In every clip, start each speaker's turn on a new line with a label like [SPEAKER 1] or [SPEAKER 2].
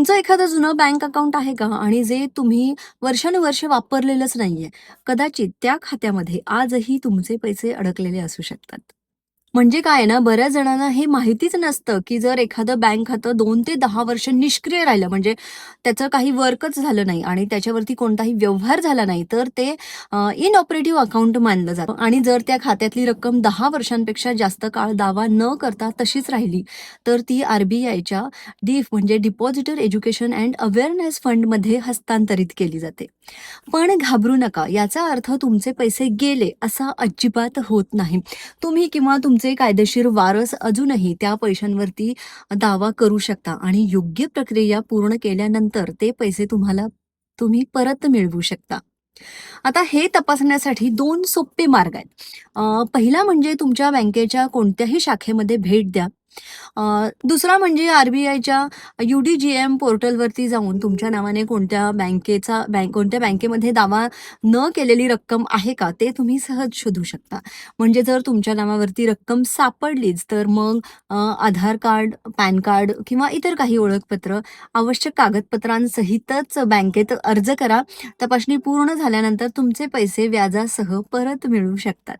[SPEAKER 1] तुमचं एखादं जुनं बँक अकाउंट आहे का? आणि जे तुम्ही वर्षानुवर्षे वापरलेलंच नाहीये. कदाचित त्या खात्यामध्ये आजही तुमचे पैसे अडकलेले असू शकतात. म्हणजे काय आहे ना, बऱ्याच जणांना हे माहितीच नसतं, की जर एखादं बँक खातं 2 ते 10 वर्ष निष्क्रिय राहिलं, म्हणजे त्याचं काही वर्कच झालं नाही आणि त्याच्यावरती कोणताही व्यवहार झाला नाही, तर ते इनऑपरेटिव्ह अकाउंट मानलं जातं. आणि जर त्या खात्यातली रक्कम 10 वर्षांपेक्षा जास्त काळ दावा न करता तशीच राहिली, तर ती आर-बी-आयच्या डीफ म्हणजे डिपॉझिटर एज्युकेशन अँड अवेअरनेस फंडमध्ये हस्तांतरित केली जाते. पण घाबरू नका, याचा अर्थ तुमचे पैसे गेले असा अजिबात होत नाही. तुम्ही किंवा तुमचे कायदेशीर वारस अजूनही त्या पैशांवरती दावा करू शकता आणि योग्य प्रक्रिया पूर्ण केल्यानंतर ते पैसे तुम्ही परत मिळवू शकता. आता हे तपासण्यासाठी 2 सोपे मार्ग आहेत. पहिला म्हणजे तुमच्या बँकेच्या कोणत्याही शाखेमध्ये भेट द्या. दुसरा म्हणजे आर-बी-आयच्या यू-डी-जी-एम पोर्टलवरती जाऊन तुमच्या नावाने कोणत्या बँकेमध्ये दावा न केलेली रक्कम आहे का, ते तुम्ही सहज शोधू शकता. म्हणजे जर तुमच्या नावावरती रक्कम सापडलीच, तर मग आधार कार्ड, पॅन कार्ड किंवा इतर काही ओळखपत्र, आवश्यक कागदपत्रांसहितच बँकेत अर्ज करा. तपासणी पूर्ण झाल्यानंतर तुमचे पैसे व्याजासह परत मिळू शकतात.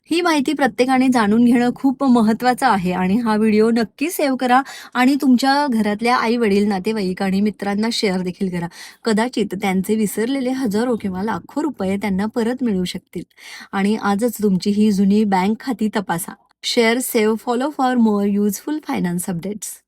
[SPEAKER 1] ही माहिती प्रत्येकाने जाणून घेणं खूप महत्त्वाचं आहे आणि हा व्हिडिओ नक्की सेव्ह करा आणि तुमच्या घरातल्या आई-वडील, नातेवाईक आणि मित्रांना शेअर देखील करा. कदाचित त्यांचे विसरलेले हजारो किंवा लाखो रुपये त्यांना परत मिळू शकतील. आणि आजच तुमची ही जुनी बँक खाती तपासा. Share, save, follow for more useful finance updates.